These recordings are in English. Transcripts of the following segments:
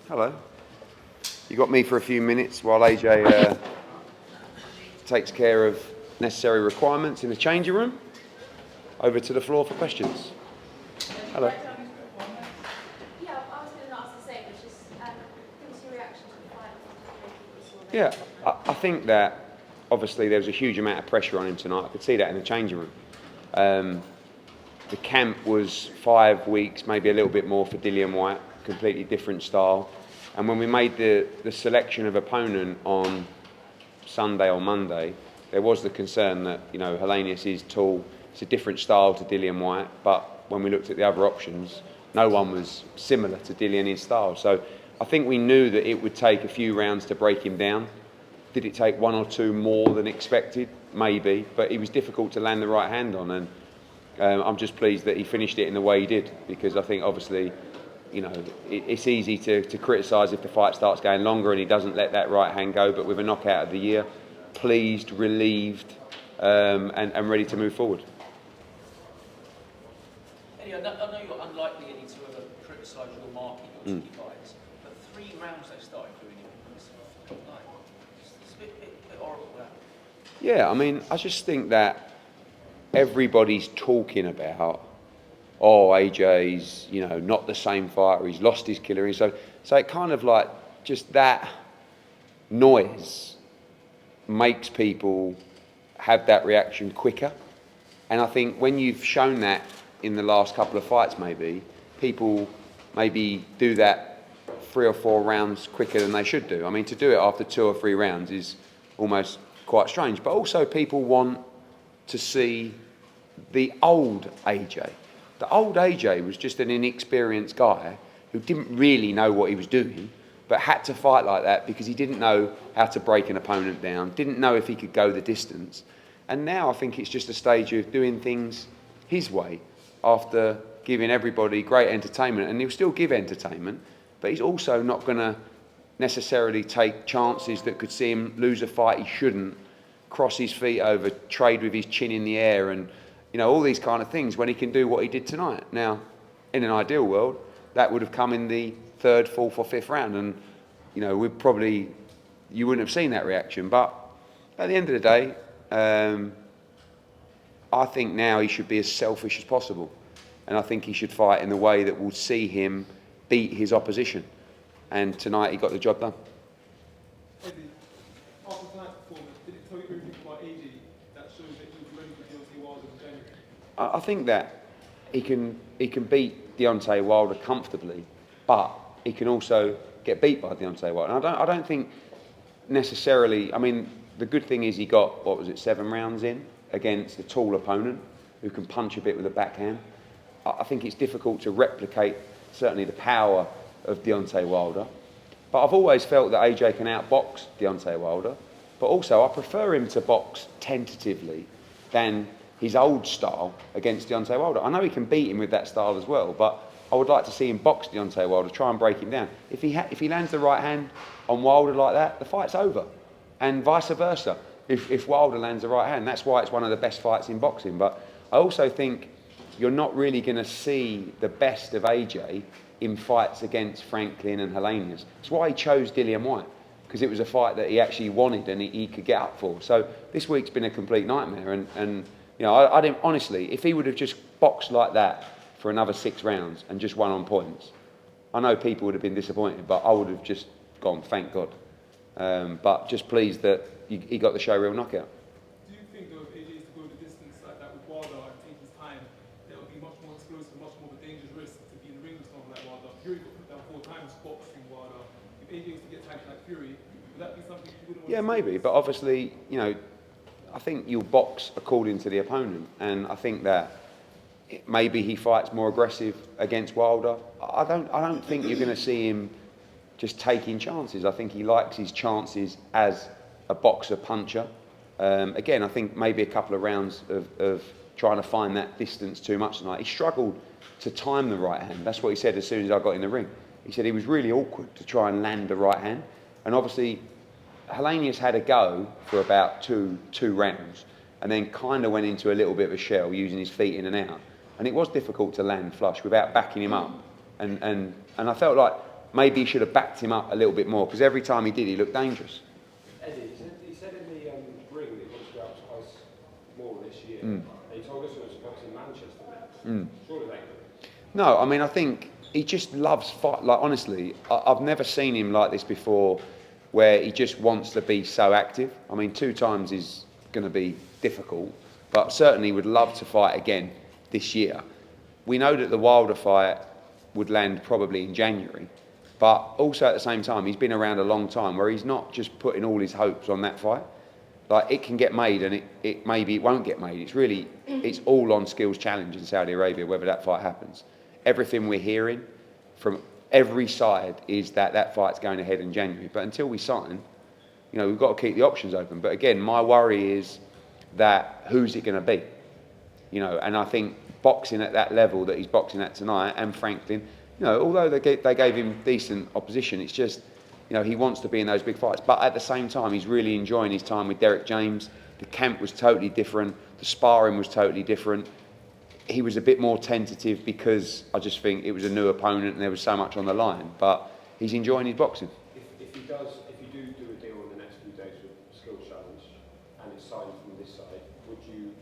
Hello. You got me for a few minutes while AJ takes care of necessary requirements in the changing room. Over to the floor for questions. Hello. Yeah, I was going to ask the same, which is, give us your reaction to the final. Yeah, I think that obviously there was a huge amount of pressure on him tonight. I could see that in the changing room. The camp was 5 weeks, maybe a little bit more for Dillian White, completely different style. And when we made the selection of opponent on Sunday or Monday, there was the concern that, you know, Hellenius is tall, it's a different style to Dillian White, but when we looked at the other options, no one was similar to Dillian in style. So I think we knew that it would take a few rounds to break him down. Did it take one or two more than expected? Maybe, but it was difficult to land the right hand on, and I'm just pleased that he finished it in the way he did, because I think obviously, you know, it's easy to criticise if the fight starts going longer and he doesn't let that right hand go, but with a knockout of the year, pleased, relieved, and ready to move forward. Eddie, I know you're unlikely any to ever criticise your marking or your fights, but 3 rounds they started doing it. It's a bit horrible, that. Yeah, I mean, I just think that everybody's talking about, oh, AJ's, you know, not the same fighter, he's lost his killer. And so it kind of like, just that noise makes people have that reaction quicker. And I think when you've shown that in the last couple of fights, maybe, people maybe do that 3 or 4 rounds quicker than they should do. I mean, to do it after 2 or 3 rounds is almost quite strange. But also people want to see the old AJ. The old AJ was just an inexperienced guy who didn't really know what he was doing, but had to fight like that because he didn't know how to break an opponent down, didn't know if he could go the distance. And now I think it's just a stage of doing things his way after giving everybody great entertainment. And he'll still give entertainment, but he's also not going to necessarily take chances that could see him lose a fight he shouldn't, cross his feet over, trade with his chin in the air, and you know, all these kind of things when he can do what he did tonight. Now, in an ideal world, that would have come in the 3rd, 4th or 5th round, and you know, you wouldn't have seen that reaction. But at the end of the day, I think now he should be as selfish as possible, and I think he should fight in the way that will see him beat his opposition. And tonight he got the job done. Eddie, after tonight's performance, did it tell you everything about AJ that shows that he was ready for Deontay Wilder in January? I think that he can beat Deontay Wilder comfortably, but he can also get beat by Deontay Wilder. And I don't think necessarily. I mean, the good thing is he got, what was it, 7 rounds in against a tall opponent who can punch a bit with a backhand. I think it's difficult to replicate certainly the power of Deontay Wilder, but I've always felt that AJ can outbox Deontay Wilder, but also I prefer him to box tentatively than his old style against Deontay Wilder. I know he can beat him with that style as well, but I would like to see him box Deontay Wilder, try and break him down. If he lands the right hand on Wilder like that, the fight's over, and vice versa. If Wilder lands the right hand, that's why it's one of the best fights in boxing. But I also think you're not really going to see the best of AJ in fights against Franklin and Hellenius. That's why he chose Dillian White, because it was a fight that he actually wanted and he could get up for. So this week's been a complete nightmare. And you know, I didn't, honestly, if he would have just boxed like that for another 6 rounds and just won on points, I know people would have been disappointed, but I would have just gone, thank God. But just pleased that he got the showreel knockout. Do you think, though, if AJ is to go the distance like that with Wilder and take his time, that would be much more explosive, much more of a dangerous risk to be in the ring with someone like Wilder? Fury got put down 4 times boxing Wilder. If AJ was to get tagged like Fury, would that be something you wouldn't want to see? Yeah, maybe, but obviously, you know, I think you'll box according to the opponent, and I think that maybe he fights more aggressive against Wilder. I don't think you're going to see him just taking chances. I think he likes his chances as a boxer puncher. Again, I think maybe a couple of rounds of trying to find that distance too much tonight. He struggled to time the right hand. That's what he said as soon as I got in the ring. He said he was really awkward to try and land the right hand. And obviously, Hellenius had a go for about two rounds and then kind of went into a little bit of a shell using his feet in and out. And it was difficult to land flush without backing him up. And I felt like maybe he should have backed him up a little bit more, because every time he did, he looked dangerous. Eddie, he said in the ring that he wants to go out twice more this year. He told us it was boxing Manchester next. Surely they could. No, I mean, I think he just loves fight. Like, honestly, I've never seen him like this before, where he just wants to be so active. I mean, 2 times is going to be difficult, but certainly would love to fight again this year. We know that the Wilder fight would land probably in January, but also at the same time, he's been around a long time where he's not just putting all his hopes on that fight. Like, it can get made, and it maybe it won't get made. It's all on Skills Challenge in Saudi Arabia, whether that fight happens. Everything we're hearing from every side is that that fight's going ahead in January. But until we sign, we've got to keep the options open. But again, my worry is that who's it going to be? And I think boxing at that level that he's boxing at tonight, and Franklin, although they gave him decent opposition, it's just, he wants to be in those big fights. But at the same time, he's really enjoying his time with Derek James. The camp was totally different. The sparring was totally different. He was a bit more tentative because I just think it was a new opponent and there was so much on the line. But he's enjoying his boxing. If you do a deal in the next few days with Skills Challenge and it's signed from this side, would you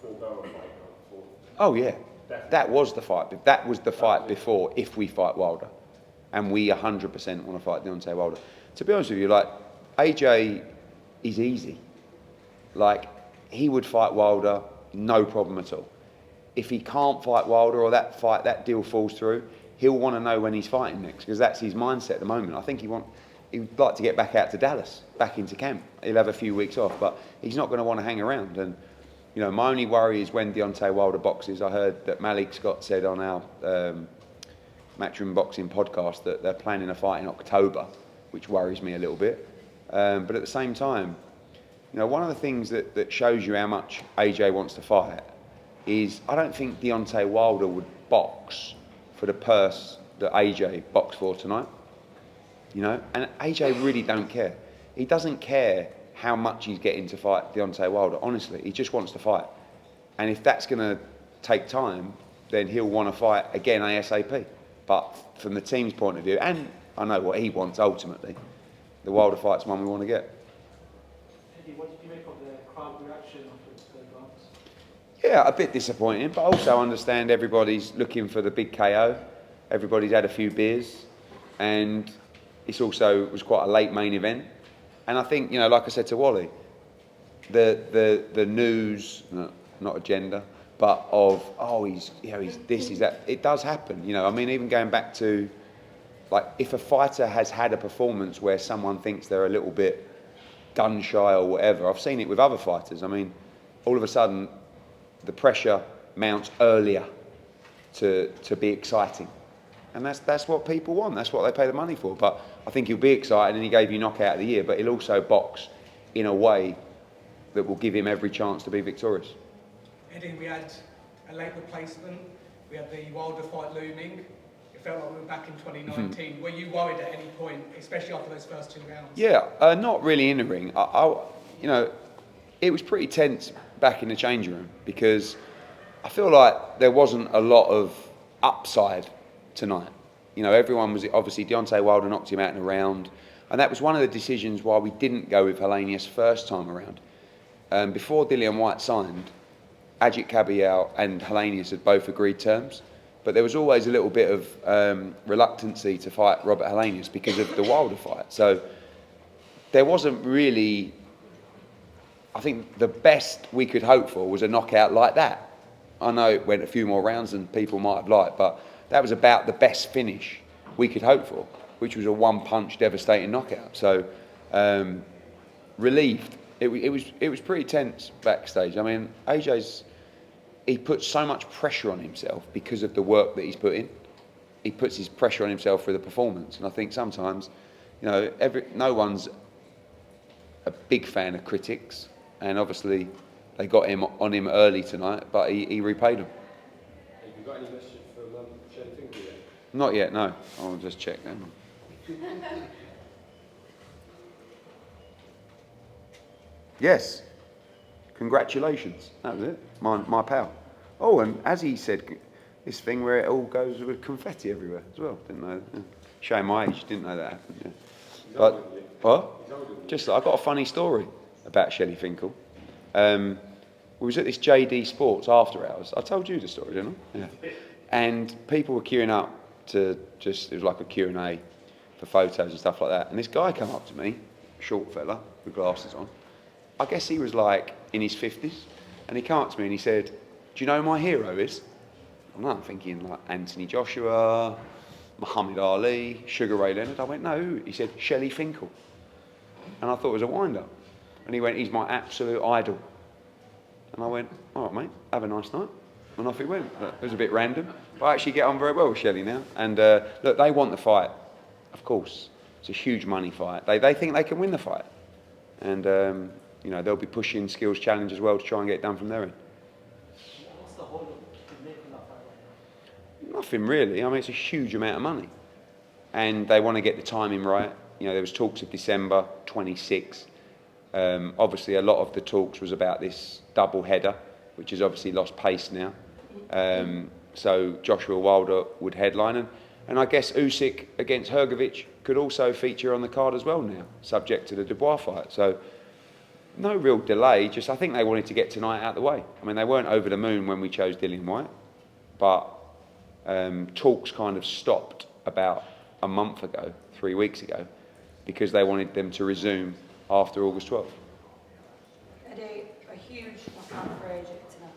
forego a fight now? Oh yeah, Definitely. that was the fight. That was the fight before. If we fight Wilder, and we 100% want to fight Deontay Wilder. To be honest with you, like, AJ is easy. Like, he would fight Wilder, no problem at all. If he can't fight Wilder or that deal falls through, he'll want to know when he's fighting next, because that's his mindset at the moment. I think he'd like to get back out to Dallas, back into camp. He'll have a few weeks off, but he's not going to want to hang around. And my only worry is when Deontay Wilder boxes. I heard that Malik Scott said on our Matchroom Boxing podcast that they're planning a fight in October, which worries me a little bit. But at the same time, one of the things that shows you how much AJ wants to fight is I don't think Deontay Wilder would box for the purse that AJ boxed for tonight. And AJ really don't care. He doesn't care how much he's getting to fight Deontay Wilder. Honestly, he just wants to fight. And if that's going to take time, then he'll want to fight again ASAP. But from the team's point of view, and I know what he wants ultimately, the Wilder fight's one we want to get. Eddie, what did you make of the crowd reaction after the third round? Yeah, a bit disappointing, but also understand everybody's looking for the big KO. Everybody's had a few beers, and it was quite a late main event. And I think, like I said to Wally, the news, not agenda, but of he's this, he's that. It does happen, I mean, even going back to, like, if a fighter has had a performance where someone thinks they're a little bit gun shy or whatever, I've seen it with other fighters. I mean, all of a sudden, the pressure mounts earlier to be exciting. And that's what people want. That's what they pay the money for. But I think he'll be excited, and he gave you knockout of the year, but he'll also box in a way that will give him every chance to be victorious. Eddie, we had a late replacement. We had the Wilder fight looming. It felt like we were back in 2019. Were you worried at any point, especially after those first 2 rounds? Yeah, not really in the ring. It was pretty tense back in the changing room because I feel like there wasn't a lot of upside tonight. Everyone was, obviously Deontay Wilder knocked him out in a round, and that was one of the decisions why we didn't go with Helenius first time around. Before Dillian White signed, Ajit Kabayel and Helenius had both agreed terms, but there was always a little bit of reluctancy to fight Robert Helenius because of the Wilder fight. So there wasn't really, I think the best we could hope for was a knockout like that. I know it went a few more rounds than people might have liked, but that was about the best finish we could hope for, which was a one-punch devastating knockout. So relieved. It was pretty tense backstage. I mean, he puts so much pressure on himself because of the work that he's put in. He puts his pressure on himself for the performance, and I think sometimes, no one's a big fan of critics, and obviously they got him on him early tonight, but he repaid them. Have you got any message from Shane Finkley yet? Not yet, no. I'll just check them. Yes. Congratulations. That was it. My pal. Oh, and as he said, this thing where it all goes with confetti everywhere as well. Didn't know. Yeah. Showing my age, didn't know that happened. Yeah. But what? Just I got a funny story about Shelley Finkel. We was at this JD Sports after hours. I told you the story, didn't I? Yeah. And people were queuing up to it was like a Q&A for photos and stuff like that. And this guy came up to me, short fella with glasses on. I guess he was like in his 50s. And he came up to me and he said, "Do you know who my hero is?" I'm thinking like Anthony Joshua, Muhammad Ali, Sugar Ray Leonard. I went, "No, who?" He said, "Shelley Finkel." And I thought it was a wind-up. And he went, "He's my absolute idol." And I went, "All right, mate, have a nice night." And off he went. It was a bit random, but I actually get on very well with Shelley now. And look, they want the fight, of course. It's a huge money fight. They think they can win the fight. And, you know, they'll be pushing Skills Challenge as well to try and get it done from their end. What's the whole of making that fight right now? Nothing really. I mean, it's a huge amount of money. And they want to get the timing right. You know, there was talks of December 26. Obviously, a lot of the talks was about this double header, which has obviously lost pace now. So Joshua Wilder would headline. And I guess Usyk against Hrgovic could also feature on the card as well now, subject to the Dubois fight. So no real delay, just I think they wanted to get tonight out of the way. I mean, they weren't over the moon when we chose Dillian Whyte, but talks kind of stopped about a month ago, 3 weeks ago, because they wanted them to resume after August 12th. A huge knockout for AJ tonight.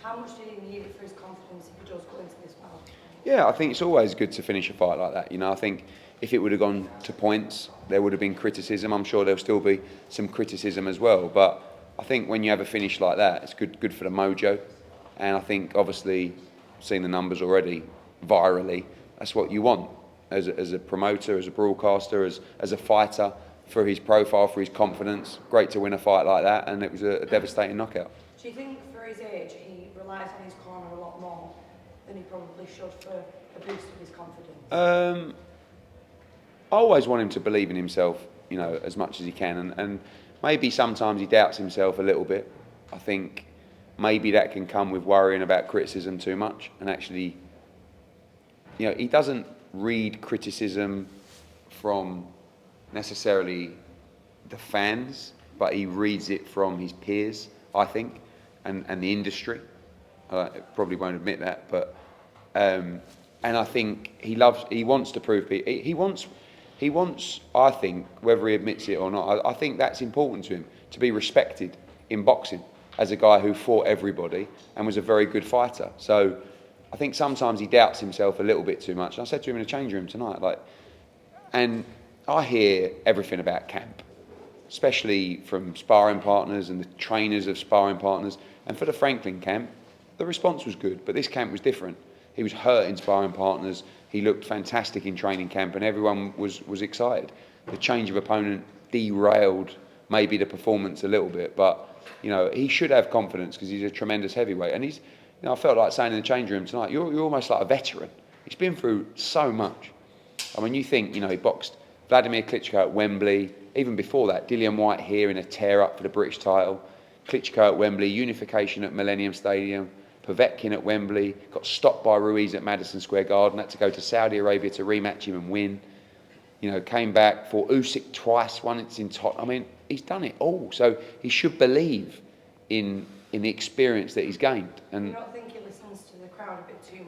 How much did he need it for his confidence if he does go into this battle? Yeah, I think it's always good to finish a fight like that. You know, I think if it would have gone to points, there would have been criticism. I'm sure there'll still be some criticism as well. But I think when you have a finish like that, it's good for the mojo. And I think, obviously, seeing the numbers already virally, that's what you want as a promoter, as a broadcaster, as a fighter, for his profile, for his confidence. Great to win a fight like that, and it was a devastating knockout. Do you think for his age he relies on his corner a lot more than he probably should for a boost of his confidence? I always want him to believe in himself, you know, as much as he can, and maybe sometimes he doubts himself a little bit. I think maybe that can come with worrying about criticism too much, and actually, you know, he doesn't read criticism from necessarily the fans, but he reads it from his peers, I think, and the industry. Probably won't admit that, but and I think he wants to prove he wants, I think, whether he admits it or not, I think that's important to him, to be respected in boxing as a guy who fought everybody and was a very good fighter. So I think sometimes he doubts himself a little bit too much. And I said to him in the change room tonight, and I hear everything about camp, especially from sparring partners and the trainers of sparring partners. And for the Franklin camp, the response was good, but this camp was different. He was hurting sparring partners. He looked fantastic in training camp, and everyone was excited. The change of opponent derailed maybe the performance a little bit, but you know, he should have confidence because he's a tremendous heavyweight. And he's, you know, I felt like saying in the change room tonight, you're almost like a veteran. He's been through so much. I mean, you think, you know, he boxed Vladimir Klitschko at Wembley. Even before that, Dillian Whyte here in a tear-up for the British title. Klitschko at Wembley, unification at Millennium Stadium. Povetkin at Wembley, got stopped by Ruiz at Madison Square Garden, had to go to Saudi Arabia to rematch him and win. You know, came back, fought Usyk twice, won it in top. I mean, he's done it all. So he should believe in the experience that he's gained. And you don't think he listens to the crowd a bit too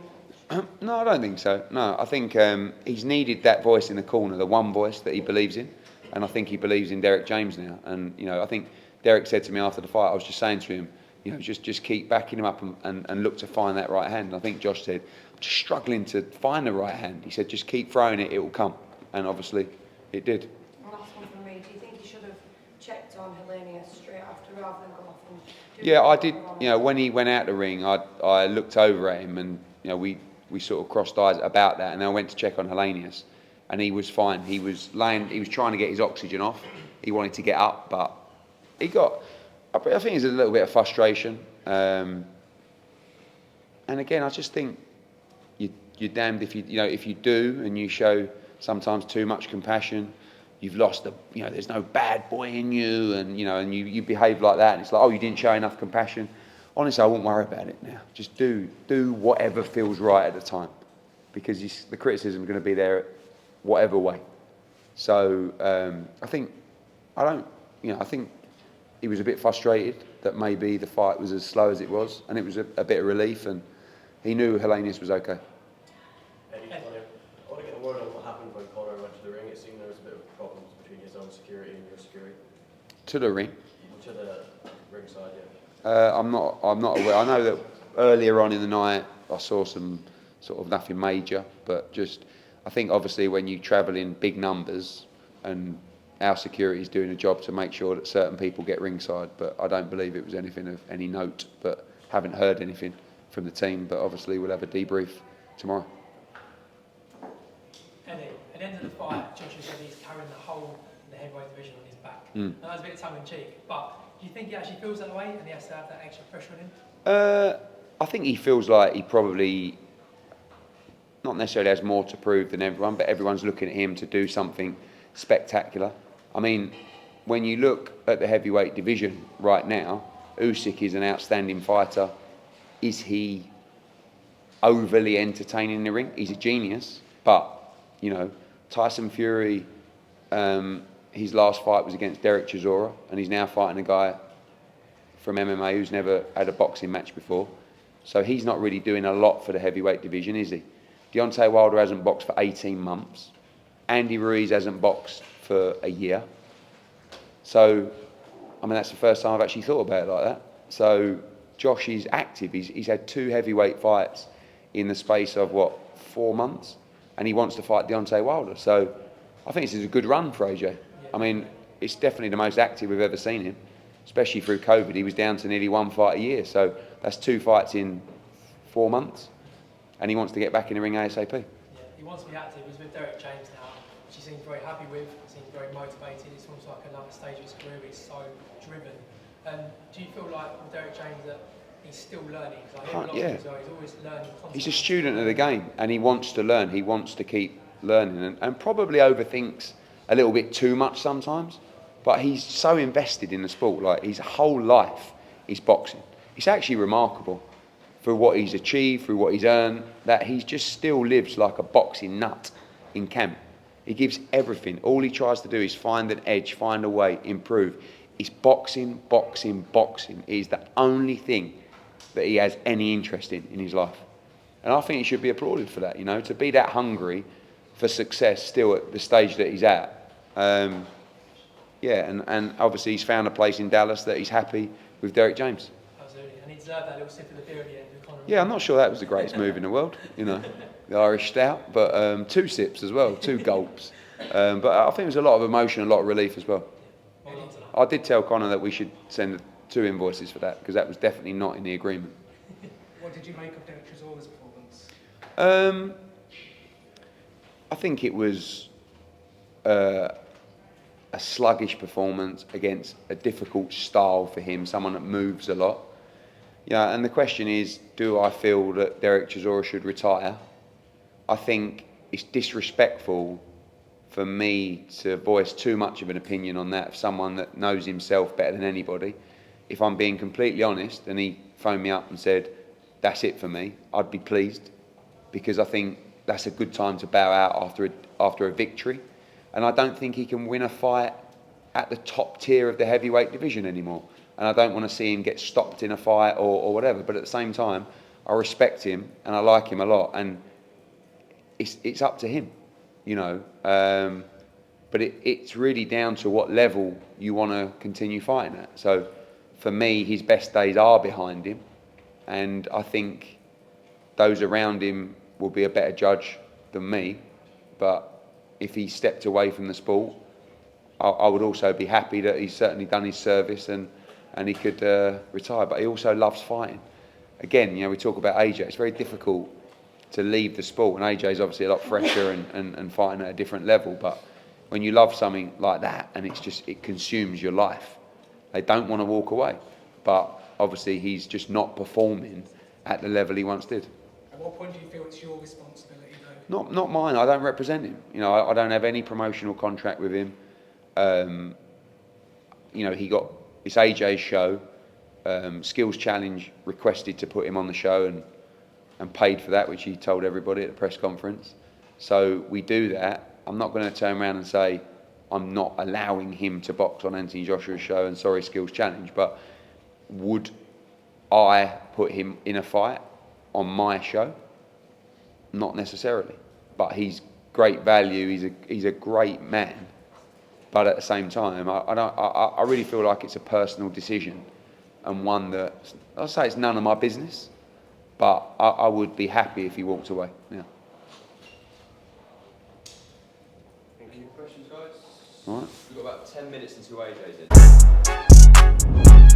much? No, I don't think so. No, I think he's needed that voice in the corner, the one voice that he believes in. And I think he believes in Derek James now. And, you know, I think Derek said to me after the fight, I was just saying to him, you know, just keep backing him up and look to find that right hand. And I think Josh said, I'm just struggling to find the right hand. He said, just keep throwing it, it will come. And obviously, it did. Last one from me. Do you think he should have checked on Helenia straight after rather than go off and Yeah, I did. You know, when he went out the ring, I looked over at him and, you know, we sort of crossed eyes about that. And then I went to check on Helenius. And he was fine. He was trying to get his oxygen off. He wanted to get up, but he got... I think there's a little bit of frustration. And again, I just think you're damned if if you do and you show sometimes too much compassion. You've lost there's no bad boy in you, and you behave like that, and it's like, oh, you didn't show enough compassion. Honestly, I wouldn't worry about it now. Just do whatever feels right at the time, because the criticism is going to be there whatever way. So I think he was a bit frustrated that maybe the fight was as slow as it was, and it was a bit of relief, and he knew Hellenius was okay. Eddie, I want to get a word on what happened when Conor went to the ring. It seemed there was a bit of problems between his own security and your security. To the ring? To the ringside, yeah. I'm not aware. I know that earlier on in the night I saw some sort of nothing major, but just I think obviously when you travel in big numbers, and our security is doing a job to make sure that certain people get ringside, but I don't believe it was anything of any note, but haven't heard anything from the team, but obviously we'll have a debrief tomorrow. Eddie, at the end of the fight, Joshua said he's carrying the whole of the heavyweight division on his back. Mm. Now, that's a bit tongue-in-cheek, but do you think he actually feels that way and he has to have that extra pressure on him? I think he feels like he probably not necessarily has more to prove than everyone, but everyone's looking at him to do something spectacular. I mean, when you look at the heavyweight division right now, Usyk is an outstanding fighter. Is he overly entertaining in the ring? He's a genius, but you know, Tyson Fury, his last fight was against Derek Chisora, and he's now fighting a guy from MMA who's never had a boxing match before. So he's not really doing a lot for the heavyweight division, is he? Deontay Wilder hasn't boxed for 18 months. Andy Ruiz hasn't boxed for a year. So, I mean, that's the first time I've actually thought about it like that. So Josh is active. He's had 2 heavyweight fights in the space of, 4 months? And he wants to fight Deontay Wilder. So I think this is a good run for AJ. I mean, it's definitely the most active we've ever seen him, especially through COVID. He was down to nearly 1 fight a year. So that's 2 fights in 4 months. And he wants to get back in the ring ASAP. Yeah, he wants to be active. He's with Derek James now, which he seems very happy with. He seems very motivated. It's almost like another stage of his career. He's so driven. Do you feel like with Derek James that he's still learning? Because I hear a lot of things, he's always learning constantly. He's a student of the game, and he wants to learn. He wants to keep learning, and probably overthinks a little bit too much sometimes. But he's so invested in the sport. Like, his whole life is boxing. It's actually remarkable for what he's achieved, through what he's earned, that he just still lives like a boxing nut in camp. He gives everything. All he tries to do is find an edge, find a way, improve. It's boxing, boxing, boxing. It is the only thing that he has any interest in his life. And I think he should be applauded for that, you know, to be that hungry for success still at the stage that he's at. And obviously he's found a place in Dallas that he's happy with Derek James. Absolutely, and he deserved that little sip of the beer at the end. Yeah, I'm not sure that was the greatest move in the world, you know, the Irish stout, but 2 sips as well, 2 gulps. But I think there was a lot of emotion, a lot of relief as well. I did tell Conor that we should send 2 invoices for that, because that was definitely not in the agreement. What did you make of Derek Chisora's performance? I think it was a sluggish performance against a difficult style for him, someone that moves a lot. Yeah, and the question is, do I feel that Derek Chisora should retire? I think it's disrespectful for me to voice too much of an opinion on that of someone that knows himself better than anybody. If I'm being completely honest, and he phoned me up and said, that's it for me, I'd be pleased, because I think that's a good time to bow out after a victory. And I don't think he can win a fight at the top tier of the heavyweight division anymore. And I don't want to see him get stopped in a fight or whatever. But at the same time, I respect him and I like him a lot. And it's up to him, you know. But it's really down to what level you want to continue fighting at. So for me, his best days are behind him. And I think those around him will be a better judge than me. But if he stepped away from the sport, I would also be happy that he's certainly done his service and he could retire. But he also loves fighting. Again, you know, we talk about AJ. It's very difficult to leave the sport, and AJ's obviously a lot fresher and fighting at a different level. But when you love something like that, and it consumes your life, they don't want to walk away. But obviously, he's just not performing at the level he once did. At what point do you feel it's your responsibility, though? Not mine. I don't represent him. You know, I don't have any promotional contract with him. You know, it's AJ's show. Skills Challenge requested to put him on the show and paid for that, which he told everybody at the press conference. So we do that. I'm not going to turn around and say I'm not allowing him to box on Anthony Joshua's show and Sorry Skills Challenge, but would I put him in a fight on my show? Not necessarily, but he's great value. He's a great man, but at the same time, I really feel like it's a personal decision, and one that I'll say it's none of my business, but I would be happy if he walked away. Yeah. Any questions, guys? All right. We've got about 10 minutes until AJ's in.